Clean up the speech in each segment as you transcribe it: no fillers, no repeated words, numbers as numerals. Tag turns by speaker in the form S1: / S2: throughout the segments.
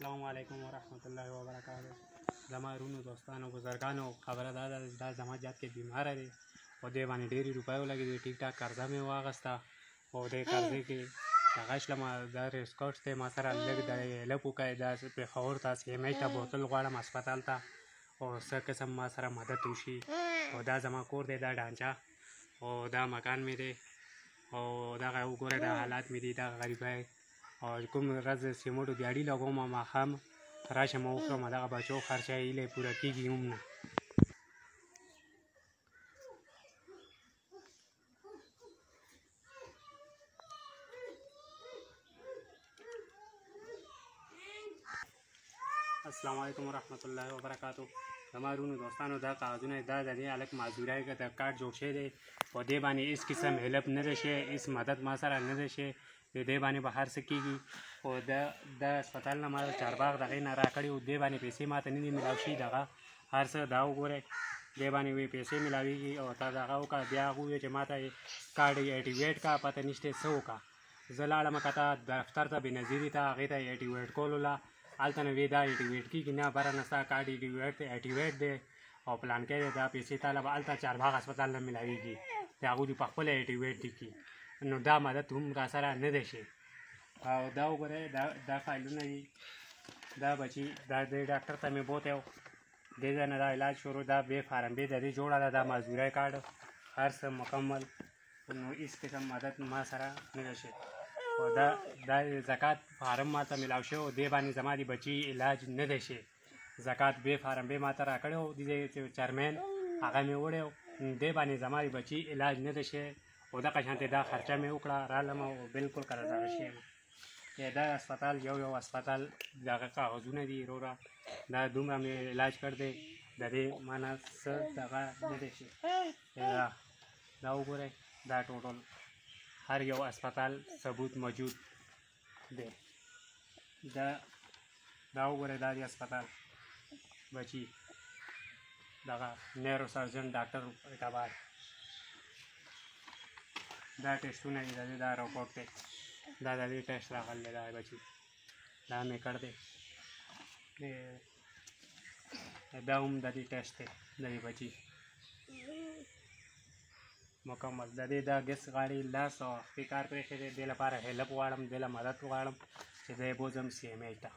S1: السلام علیکم ورحمت الله وبرکاته. زما رونو دوستانو بزرګانو خبره دا زما جات کې بیماره دی او دې باندې ډېرې روپۍ ولګېدې. ټیک ټاک قرضه مې واخیسته او دې قرضې کې هغه شلمه دا ریسکوټ دی ما سره لږ د هیلپ وکړئ. دا پېښور ته سیمۍ ته بوتل غواړم هسپتال ته او څه قسم ما سره مدد وشي. او دا زما کور دی، دا ډانچه او دا مکان مې دی او دغه وګورئ دا حالات مې دي. دغه غریبۍ او کوم ورځ سیمټو دیاړي لګوم ماښام راشم وکړم دغه بچو خرچه هیلې پوره کېږي هم نه. السلام علیکم ورحمت الله وبرکاتو. زما رونو دوستانو دا کاغذونه دا د دې هلک معذورۍ د کارت جوړ شوی دی په دې باندې هېڅ قسم هیلپ نه دی شوی، هېڅ مدد ما سره نه دی شوی. د دې باندې به هر څه کېږي خو د هسپتال نه ما چارباغ د هغې نه راکړي او دې باندې پیسې ما ته نه دي میلاو شي. دغه هر څه دا وګورئ دې باندې وی پیسې میلاوېږي او تا دغه وکړه. بیا هغه وویل چې ما ته کارډ اکټیویټ کا پته نشته څه وکړه. زه لاړم کته دفتر ته بېنظیري ته هغې ته اکټیویټ کولو له هلته نه وی دا اکټیویټ کېږي نه بره نه ستا کارډ اکټیویټ دی او پلانکی دی دا پیسې تاله به هلته چارباغ هسپتال نه میلاوېږي د هغوی دې په خپله اکټیویټ دي کړي. نو دا مدد هم را سره نه دی شي. او دا وګورئ دا فایلونه دي. دا بچي دا دې ډاکټر ته مې بوتی و دې ځای نه دا علاج شروع دا بې فارم بې د دې جوړه ده دا معذورۍ کارډ هر څه مکمل. نو هېڅ قسم مدد ما سره نه دی شي. او دا زکات فارم ما ته میلاو شوی او دې باندې زما د بچي علاج نه دی شي. زکات بې فارم بې ما ته راکړی و د دې چیرمین هغه مې وړی و دې باندې زما د بچي علاج نه دی شي. او دغه شانتې دا خرچه مې وکړه رالم او بلکل قرضداره شوی یم. دا هسپتال یو هسپتال دغه کاغذونه دي وروره دا دومره مې علاج کړ دی د دې مانه څه دغه نه دی شي. دا وګورئ دا ټوټل هر یو هسپتال ثبوت موجود دی. دا وګورئ دا د هسپتال بچي دغه نیرو سرجن ډاکټر اعتبار دا ټیسټونه دي د دې دا رپورټ دی دا د دې ټیسټ راغلی دی دا بچي دا مې کړ دی دا هم د دې ټیسټ دی د دې بچي مکمل. د دې دا ګس غاړې لاس او خپې کار پرېښی دی دې لپاره هیلپ غواړم دې له مدد غواړم چې دی بوځم سی ایم ای ته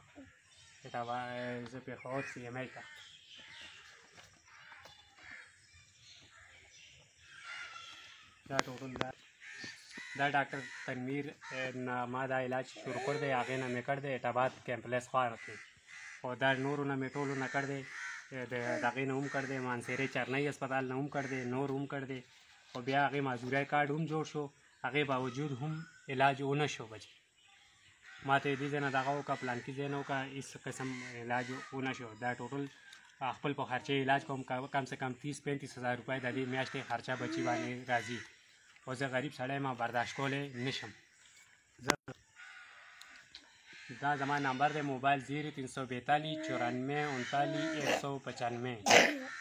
S1: زه پېښور سی ایم ای ته. دا ټوټل دا ډاکټر تنویر نه ما دا علاج شروع کړ دی هغې نه مې کړ دی اعتباد کیمپلیکس خوا کې او دا نورو نه مې ټولو نه کړ دی د هغې نه هم کړ دی مانسیرۍ چرنۍ هسپتال نه هم کړ دی نور هم کړ دی او بیا هغې معذورۍ کارډ هم جوړ شو هغې باوجود هم علاج ونه شو بچي ما ته دې ځای نه دغه وکړه پلانکي ځای نه وکړه هېڅ قسم علاج ونه شو. دا ټوټل خپل په خرچې علاج کوم کم سے کم 30-35 هزار روپۍ د دې میاشتې خرچه بچي باندې راځي او زه غریب سړی ما برداشت کولی نشم. دا زما نمبر دی موبایل 0342 94 39 195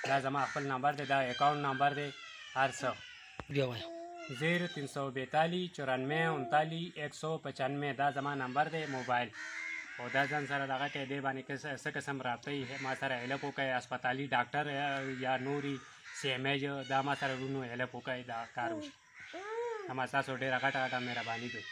S1: دا زما خپل نمبر دی دا اکاؤنٹ نمبر دی هر څه 0342 94 39 195 دا زما نمبر دی موبایل او دا ځان سره دغه کې دی باندې څه قسم رابطه ما سره هیلپ وکړئ هسپتالي ډاکټر یا نوري سی ایم ای دا ما سره رونو هیلپ وکړئ دا کار وشي. اما تاسو ډېره غټه مهرباني کوئ.